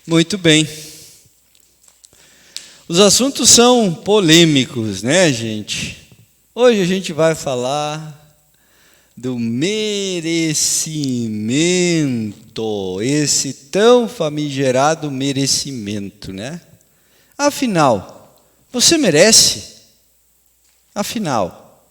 Muito bem. Os assuntos são polêmicos, né, gente? Hoje a gente vai falar do merecimento, esse tão famigerado merecimento, né? Afinal, você merece? Afinal,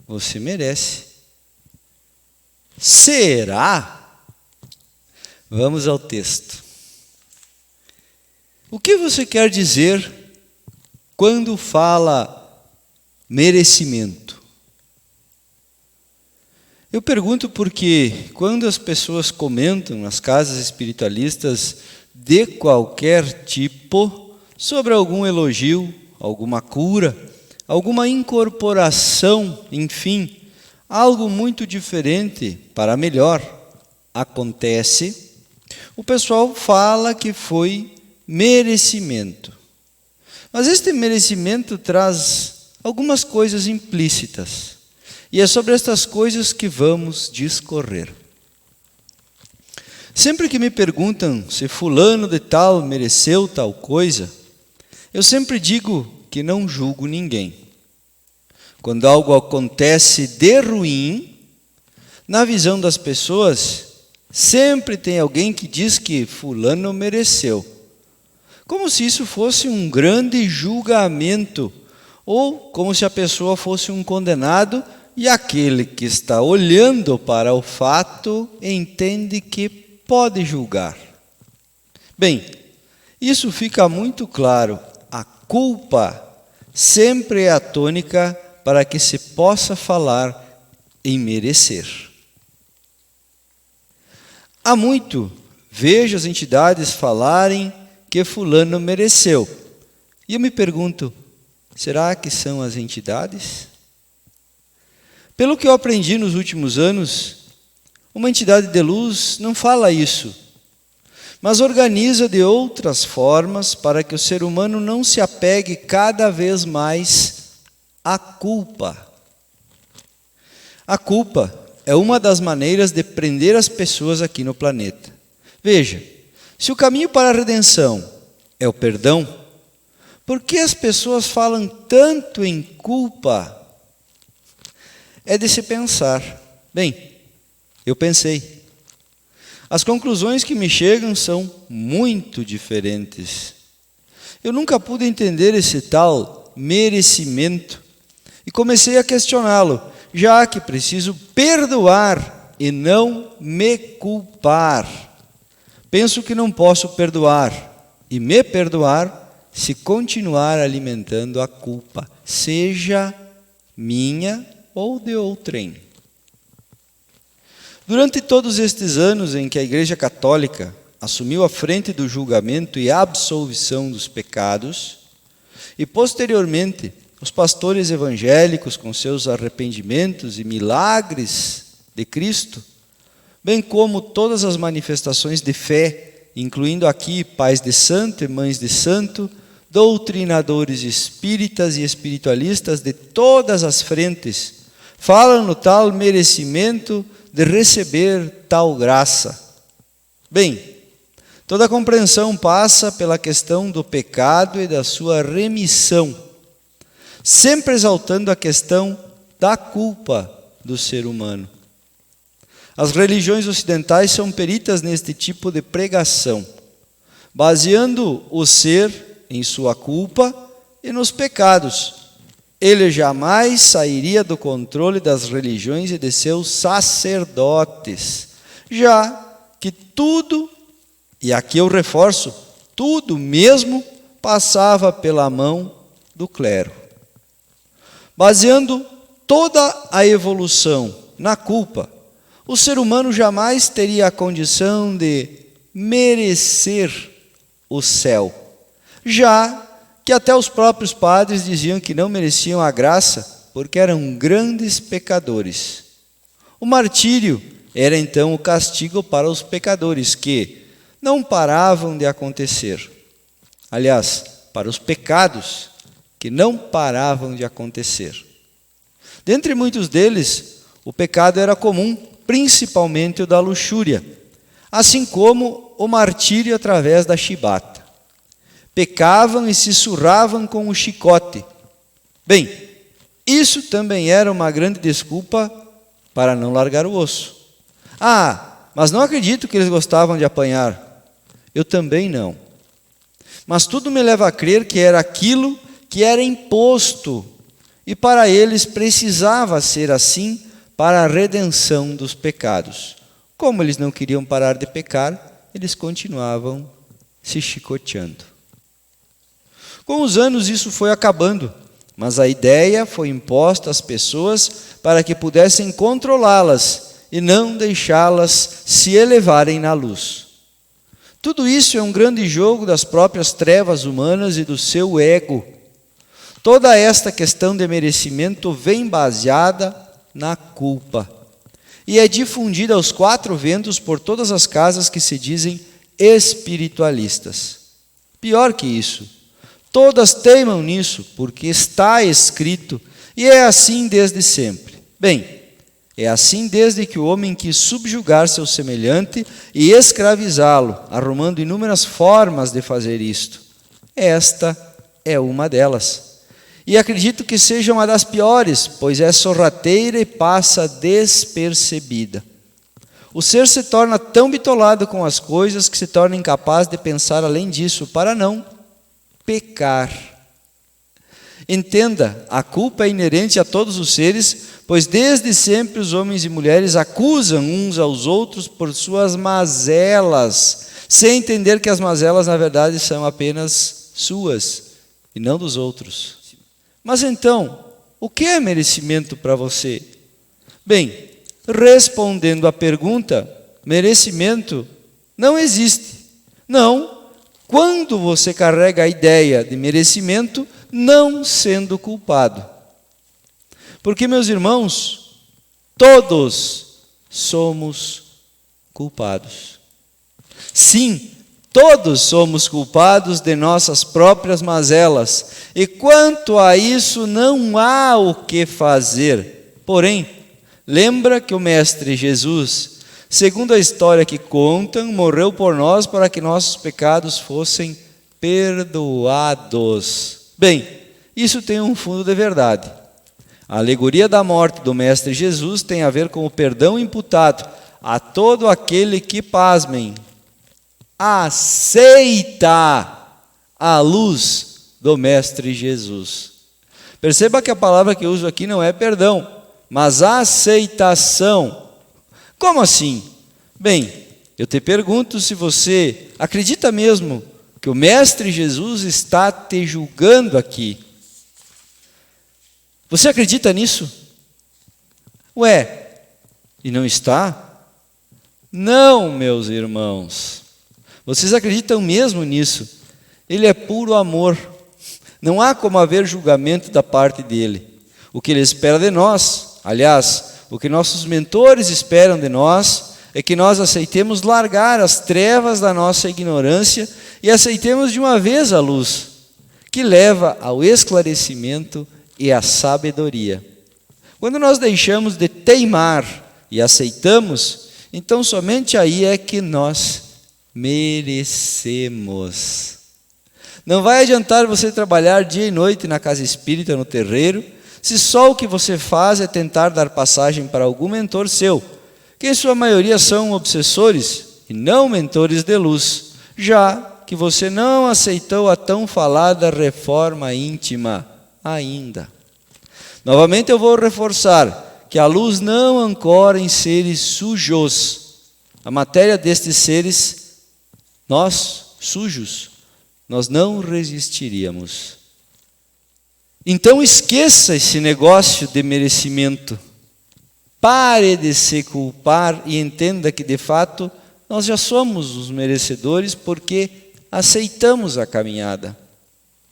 você merece. Será? Vamos ao texto. O que você quer dizer quando fala merecimento? Eu pergunto porque quando as pessoas comentam nas casas espiritualistas de qualquer tipo sobre algum elogio, alguma cura, alguma incorporação, enfim, algo muito diferente para melhor acontece, o pessoal fala que foi merecimento. Mas este merecimento traz algumas coisas implícitas. E é sobre estas coisas que vamos discorrer. Sempre que me perguntam se fulano de tal mereceu tal coisa, eu sempre digo que não julgo ninguém. Quando algo acontece de ruim, na visão das pessoas, sempre tem alguém que diz que fulano mereceu. Como se isso fosse um grande julgamento, ou como se a pessoa fosse um condenado e aquele que está olhando para o fato entende que pode julgar. Bem, isso fica muito claro. A culpa sempre é a tônica para que se possa falar em merecer. Há muito vejo as entidades falarem que fulano mereceu. E eu me pergunto, será que são as entidades? Pelo que eu aprendi nos últimos anos, uma entidade de luz não fala isso, mas organiza de outras formas para que o ser humano não se apegue cada vez mais à culpa. A culpa é uma das maneiras de prender as pessoas aqui no planeta. Veja, se o caminho para a redenção é o perdão, por que as pessoas falam tanto em culpa? É de se pensar. Bem, eu pensei. As conclusões que me chegam são muito diferentes. Eu nunca pude entender esse tal merecimento e comecei a questioná-lo, já que preciso perdoar e não me culpar. Penso que não posso perdoar e me perdoar se continuar alimentando a culpa, seja minha ou de outrem. Durante todos estes anos em que a Igreja Católica assumiu a frente do julgamento e absolvição dos pecados, e posteriormente os pastores evangélicos com seus arrependimentos e milagres de Cristo, bem como todas as manifestações de fé, incluindo aqui pais de santo e mães de santo, doutrinadores espíritas e espiritualistas de todas as frentes, falam no tal merecimento de receber tal graça. Bem, toda a compreensão passa pela questão do pecado e da sua remissão, sempre exaltando a questão da culpa do ser humano. As religiões ocidentais são peritas neste tipo de pregação, baseando o ser em sua culpa e nos pecados. Ele jamais sairia do controle das religiões e de seus sacerdotes, já que tudo, e aqui eu reforço, tudo mesmo passava pela mão do clero. Baseando toda a evolução na culpa, o ser humano jamais teria a condição de merecer o céu, já que até os próprios padres diziam que não mereciam a graça porque eram grandes pecadores. O martírio era então o castigo para os pecadores que não paravam de acontecer. Aliás, para os pecados que não paravam de acontecer. Dentre muitos deles, o pecado era comum, principalmente o da luxúria, assim como o martírio através da chibata. Pecavam e se surravam com o chicote. Bem, isso também era uma grande desculpa para não largar o osso. Mas não acredito que eles gostavam de apanhar. Eu também não. Mas tudo me leva a crer que era aquilo que era imposto, e para eles precisava ser assim para a redenção dos pecados. Como eles não queriam parar de pecar, eles continuavam se chicoteando. Com os anos isso foi acabando, mas a ideia foi imposta às pessoas para que pudessem controlá-las e não deixá-las se elevarem na luz. Tudo isso é um grande jogo das próprias trevas humanas e do seu ego. Toda esta questão de merecimento vem baseada na culpa e é difundida aos quatro ventos por todas as casas que se dizem espiritualistas. Pior que isso, todas teimam nisso, porque está escrito, e é assim desde sempre. Bem, é assim desde que o homem quis subjugar seu semelhante e escravizá-lo, arrumando inúmeras formas de fazer isto. Esta é uma delas. E acredito que seja uma das piores, pois é sorrateira e passa despercebida. O ser se torna tão bitolado com as coisas que se torna incapaz de pensar além disso, para não pecar. Entenda, a culpa é inerente a todos os seres, pois desde sempre os homens e mulheres acusam uns aos outros por suas mazelas, sem entender que as mazelas na verdade são apenas suas e não dos outros. Mas então, o que é merecimento para você? Bem, respondendo à pergunta, merecimento não existe. Não, quando você carrega a ideia de merecimento não sendo culpado. Porque, meus irmãos, todos somos culpados. Sim, todos somos culpados de nossas próprias mazelas, e quanto a isso não há o que fazer. Porém, lembra que o Mestre Jesus, segundo a história que contam, morreu por nós para que nossos pecados fossem perdoados. Bem, isso tem um fundo de verdade. A alegoria da morte do Mestre Jesus tem a ver com o perdão imputado a todo aquele que, pasmem, aceita a luz do Mestre Jesus. Perceba que a palavra que eu uso aqui não é perdão, mas aceitação. Como assim? Bem, eu te pergunto se você acredita mesmo que o Mestre Jesus está te julgando aqui. Você acredita nisso? E não está? Não, meus irmãos. Vocês acreditam mesmo nisso? Ele é puro amor. Não há como haver julgamento da parte dele. O que ele espera de nós, aliás, o que nossos mentores esperam de nós, é que nós aceitemos largar as trevas da nossa ignorância e aceitemos de uma vez a luz, que leva ao esclarecimento e à sabedoria. Quando nós deixamos de teimar e aceitamos, então somente aí é que nós merecemos. Não vai adiantar você trabalhar dia e noite na casa espírita, no terreiro, se só o que você faz é tentar dar passagem para algum mentor seu, que em sua maioria são obsessores e não mentores de luz, já que você não aceitou a tão falada reforma íntima ainda. Novamente eu vou reforçar que a luz não ancora em seres sujos. A matéria destes seres, nós, sujos, nós não resistiríamos. Então esqueça esse negócio de merecimento. Pare de se culpar e entenda que, de fato, nós já somos os merecedores porque aceitamos a caminhada.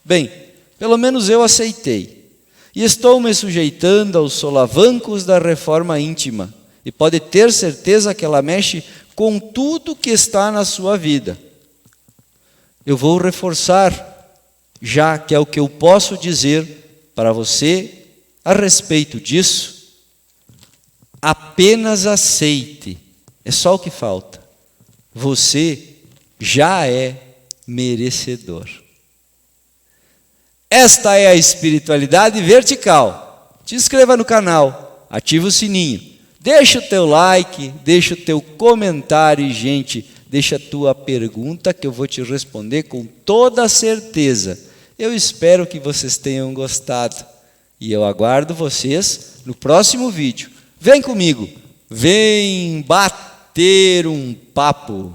Bem, pelo menos eu aceitei. E estou me sujeitando aos solavancos da reforma íntima. E pode ter certeza que ela mexe com tudo que está na sua vida. Eu vou reforçar, já que é o que eu posso dizer para você a respeito disso. Apenas aceite. É só o que falta. Você já é merecedor. Esta é a espiritualidade vertical. Te inscreva no canal, ativa o sininho, deixa o teu like, deixa o teu comentário e, gente, deixa a tua pergunta que eu vou te responder com toda certeza. Eu espero que vocês tenham gostado e eu aguardo vocês no próximo vídeo. Vem comigo, vem bater um papo.